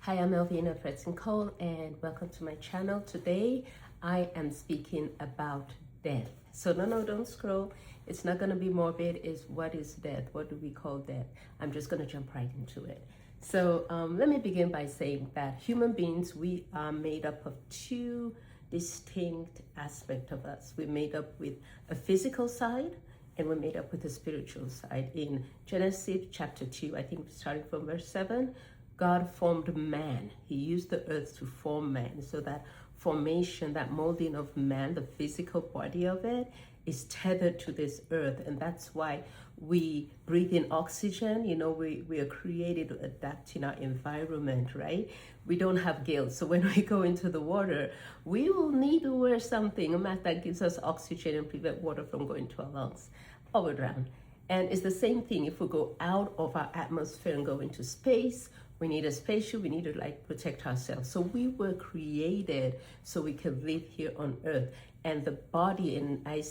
Hi, I'm Melvina Fredson-Cole and welcome to my channel. Today I am speaking about death. So no, don't scroll. It's not going to be morbid. It's what is death? What do we call death? I'm just going to jump right into it. So let me begin by saying that human beings, we are made up of two distinct aspects of us. We're made up with a physical side and we're made up with a spiritual side. In Genesis chapter 2, I think starting from verse 7, God formed man. He used the earth to form man. So that formation, that molding of man, the physical body of it, is tethered to this earth. And that's why we breathe in oxygen. You know, we are created to adapt in our environment, right? We don't have gills. So when we go into the water, we will need to wear something, a mask that gives us oxygen and prevent water from going to our lungs, or we'll drown. And it's the same thing if we go out of our atmosphere and go into space. We need a spacesuit. We need to protect ourselves. So we were created so we can live here on earth. And the body, and I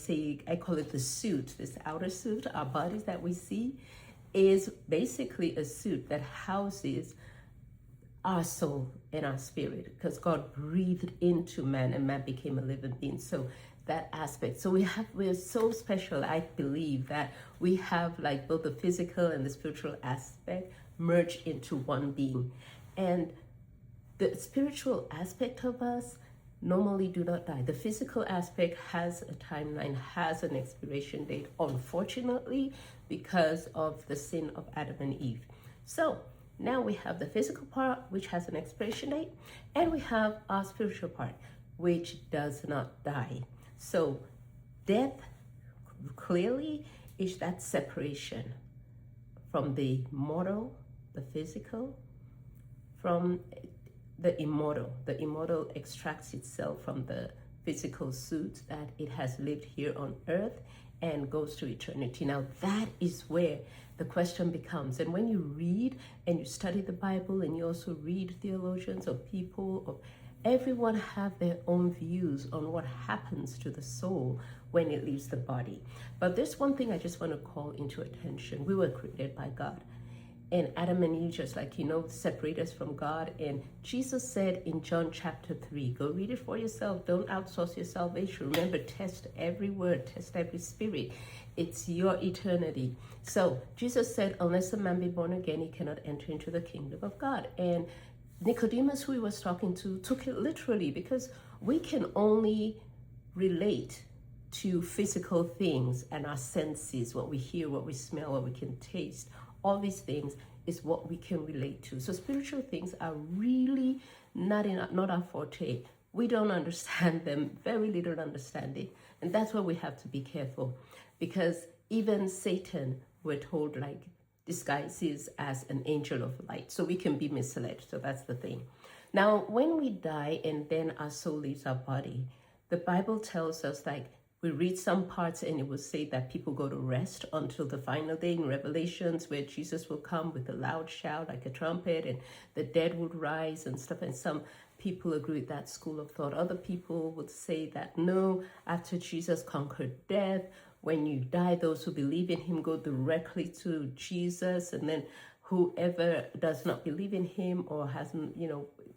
call it the suit, this outer suit, our bodies that we see, is basically a suit that houses our soul and our spirit, because God breathed into man and man became a living being. So that aspect. So we're so special. I believe that we have both the physical and the spiritual aspect merged into one being. And the spiritual aspect of us normally do not die. The physical aspect has a timeline, has an expiration date, unfortunately, because of the sin of Adam and Eve. So now we have the physical part, which has an expiration date, and we have our spiritual part, which does not die. So death clearly is that separation from the mortal, the physical, from the immortal. The immortal extracts itself from the physical suit that it has lived here on earth and goes to eternity. Now that is where the question becomes. And when you read and you study the Bible and you also read theologians or people, or everyone have their own views on what happens to the soul when it leaves the body. But there's one thing I just want to call into attention. We were created by God. And Adam and Eve, just separate us from God. And Jesus said in John chapter 3, go read it for yourself. Don't outsource your salvation. Remember, test every word, test every spirit. It's your eternity. So Jesus said, unless a man be born again, he cannot enter into the kingdom of God. And Nicodemus, who he was talking to, took it literally, because we can only relate to physical things and our senses, what we hear, what we smell, what we can taste. All these things is what we can relate to. So spiritual things are really not our forte. We don't understand them, very little understanding. And that's where we have to be careful, because even Satan, we're told, disguises as an angel of light. So we can be misled. So that's the thing. Now, when we die and then our soul leaves our body, the Bible tells us, we read some parts and it will say that people go to rest until the final day in Revelations, where Jesus will come with a loud shout like a trumpet and the dead would rise and stuff. And some people agree with that school of thought. Other people would say that no, after Jesus conquered death, when you die, those who believe in him go directly to Jesus. And then whoever does not believe in him or hasn't,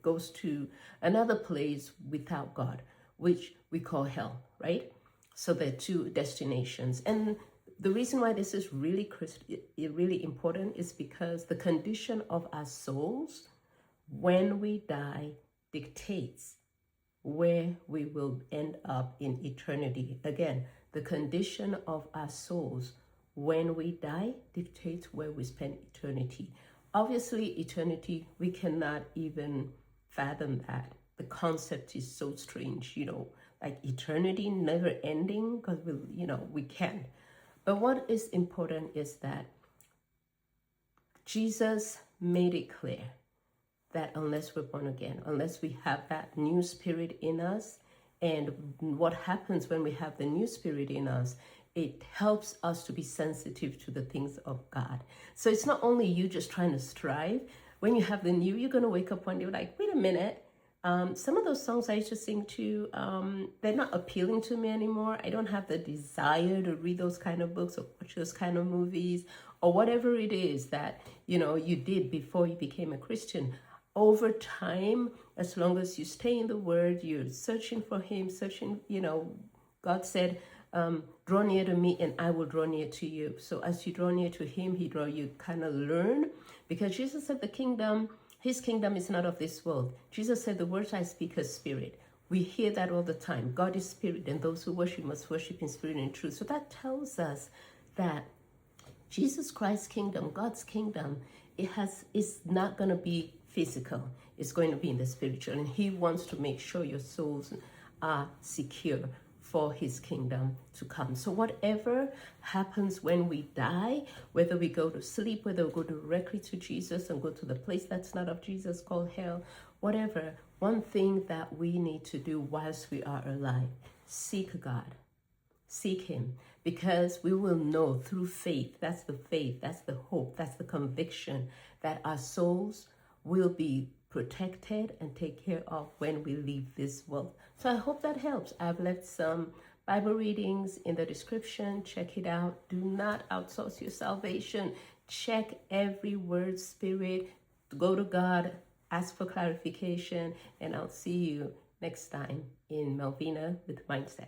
goes to another place without God, which we call hell, right? So there are two destinations. And the reason why this is really important is because the condition of our souls when we die dictates where we will end up in eternity. Again, the condition of our souls when we die dictates where we spend eternity. Obviously, eternity, we cannot even fathom that. The concept is so strange, eternity never ending, because we can't. But what is important is that Jesus made it clear that unless we're born again, unless we have that new spirit in us, and what happens when we have the new spirit in us, it helps us to be sensitive to the things of God. So it's not only you just trying to strive. When you have the new, you're going to wake up one day like, wait a minute. Some of those songs I used to sing to, they're not appealing to me anymore. I don't have the desire to read those kind of books or watch those kind of movies or whatever it is that, you did before you became a Christian. over time, as long as you stay in the Word, you're searching for Him, God said, draw near to me and I will draw near to you. So as you draw near to Him, you kind of learn, because Jesus said His kingdom is not of this world. Jesus said, the words I speak are spirit. We hear that all the time. God is spirit, and those who worship must worship in spirit and truth. So that tells us that Jesus Christ's kingdom, God's kingdom, it's not going to be physical. It's going to be in the spiritual. And He wants to make sure your souls are secure for His kingdom to come. So whatever happens when we die, whether we go to sleep, whether we go directly to Jesus and go to the place that's not of Jesus called hell, whatever, one thing that we need to do whilst we are alive, seek God. Seek Him, because we will know through faith, that's the hope, that's the conviction, that our souls will be protected and taken care of when we leave this world. So I hope that helps. I've left some Bible readings in the description. Check it out. Do not outsource your salvation. Check every word, spirit. Go to God, ask for clarification, and I'll see you next time in Melvina with Mindset.